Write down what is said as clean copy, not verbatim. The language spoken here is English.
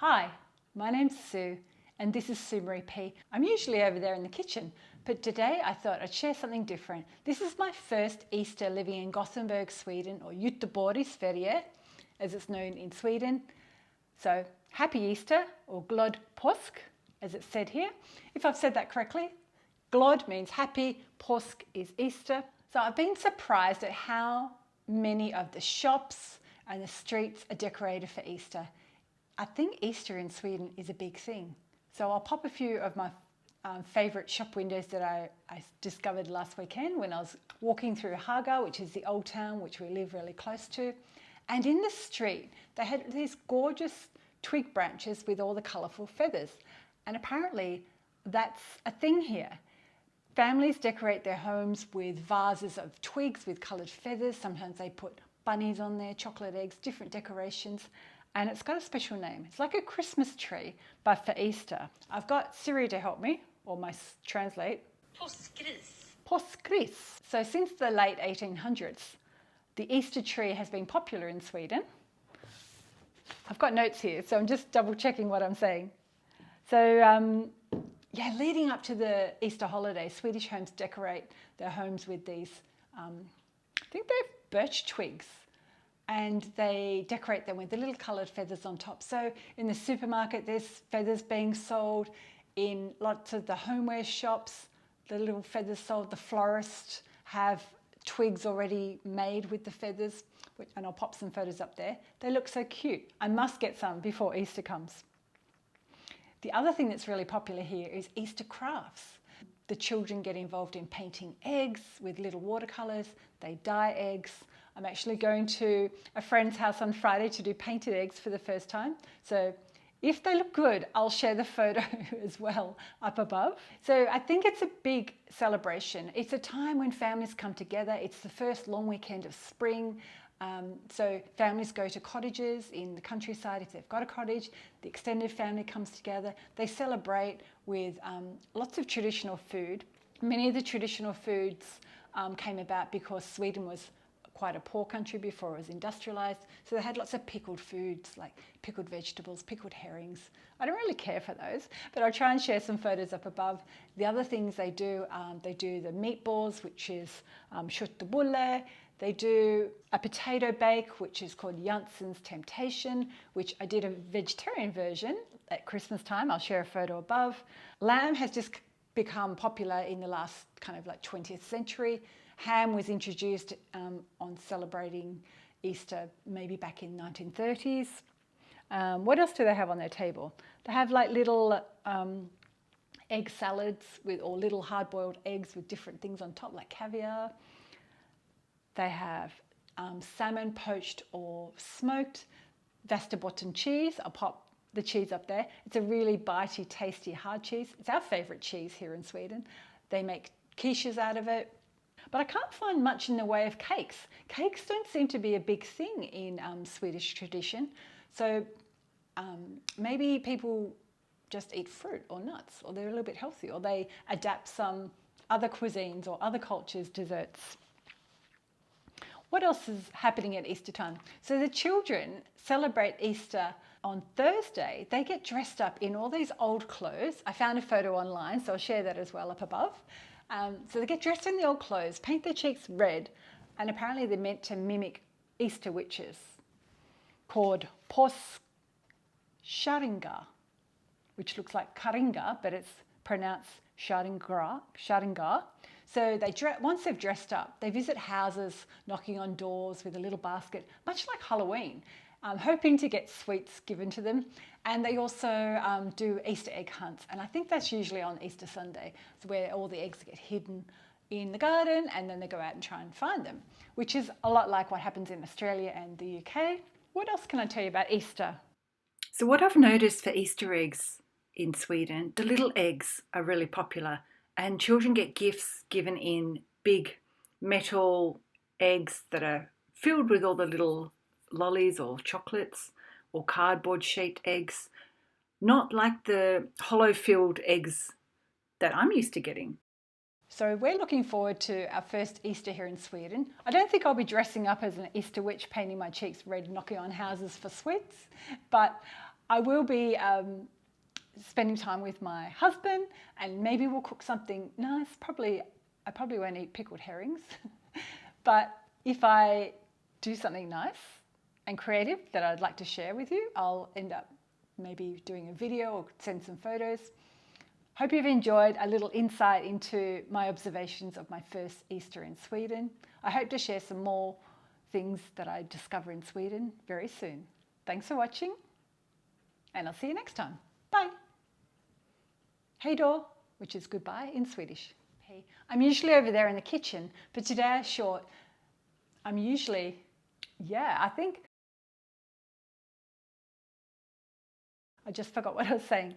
Hi, my name's Sue and this is Sue Marie P. I'm usually over there in the kitchen, but today I thought I'd share something different. This is my first Easter living in Gothenburg, Sweden, or Göteborgs Sverige, as it's known in Sweden. So happy Easter, or Glad Påsk, as it's said here. If I've said that correctly, Glad means happy, Påsk is Easter. So I've been surprised at how many of the shops and the streets are decorated for Easter. I think Easter in Sweden is a big thing. So I'll pop a few of my favourite shop windows that I discovered last weekend when I was walking through Haga, which is the old town which we live really close to. And in the street, they had these gorgeous twig branches with all the colourful feathers. And apparently that's a thing here. Families decorate their homes with vases of twigs with coloured feathers. Sometimes they put bunnies on there, chocolate eggs, different decorations. And it's got a special name. It's like a Christmas tree, but for Easter. I've got Siri to help me, or my translate. Påskris. Påskris. So since the late 1800s, the Easter tree has been popular in Sweden. I've got notes here, so I'm just double checking what I'm saying. So yeah, leading up to the Easter holiday, Swedish homes decorate their homes with these, I think they're birch twigs. And they decorate them with the little coloured feathers on top. So in the supermarket, there's feathers being sold. In lots of the homeware shops, the little feathers sold. The florists have twigs already made with the feathers, and I'll pop some photos up there. They look so cute. I must get some before Easter comes. The other thing that's really popular here is Easter crafts. The children get involved in painting eggs with little watercolours. They dye eggs. I'm actually going to a friend's house on Friday to do painted eggs for the first time. So if they look good, I'll share the photo as well up above. So I think it's a big celebration. It's a time when families come together. It's the first long weekend of spring. So families go to cottages in the countryside if they've got a cottage. The extended family comes together. They celebrate with lots of traditional food. Many of the traditional foods came about because Sweden was quite a poor country before it was industrialised. So they had lots of pickled foods like pickled vegetables, pickled herrings. I don't really care for those, but I'll try and share some photos up above. The other things they do the meatballs, which is köttbullar. They do a potato bake, which is called Jansson's Temptation, which I did a vegetarian version at Christmas time. I'll share a photo above. Lamb has just become popular in the last kind of like 20th century. Ham was introduced on celebrating Easter maybe back in 1930s. What else do they have on their table? They have like little egg salads or little hard-boiled eggs with different things on top like caviar. They have salmon poached or smoked, Västerbotten cheese. I'll pop the cheese up there. It's a really bitey, tasty, hard cheese. It's our favourite cheese here in Sweden. They make quiches out of it. But I can't find much in the way of cakes. Cakes don't seem to be a big thing in Swedish tradition. So maybe people just eat fruit or nuts, or they're a little bit healthy, or they adapt some other cuisines or other cultures' desserts. What else is happening at Easter time? So the children celebrate Easter on Thursday. They get dressed up in all these old clothes. I found a photo online, so I'll share that as well up above. So they get dressed in the old clothes, paint their cheeks red, and apparently they're meant to mimic Easter witches called Påsk Kärringar, which looks like Kärringar, but it's pronounced Kärringar. So once they've dressed up, they visit houses, knocking on doors with a little basket, much like Halloween, hoping to get sweets given to them. And they also do Easter egg hunts. And I think that's usually on Easter Sunday, where all the eggs get hidden in the garden and then they go out and try and find them, which is a lot like what happens in Australia and the UK. What else can I tell you about Easter? So what I've noticed for Easter eggs in Sweden, the little eggs are really popular. And children get gifts given in big metal eggs that are filled with all the little lollies or chocolates or cardboard shaped eggs, not like the hollow filled eggs that I'm used to getting. So we're looking forward to our first Easter here in Sweden. I don't think I'll be dressing up as an Easter witch, painting my cheeks red, knocking on houses for sweets, but I will be spending time with my husband, and maybe we'll cook something nice. I probably won't eat pickled herrings, but if I do something nice and creative that I'd like to share with you, I'll end up maybe doing a video or send some photos. Hope you've enjoyed a little insight into my observations of my first Easter in Sweden. I hope to share some more things that I discover in Sweden very soon. Thanks for watching, and I'll see you next time. Bye. Hej då, which is goodbye in Swedish. Hey, I'm usually over there in the kitchen, but today I thought I'm usually, I think I just forgot what I was saying.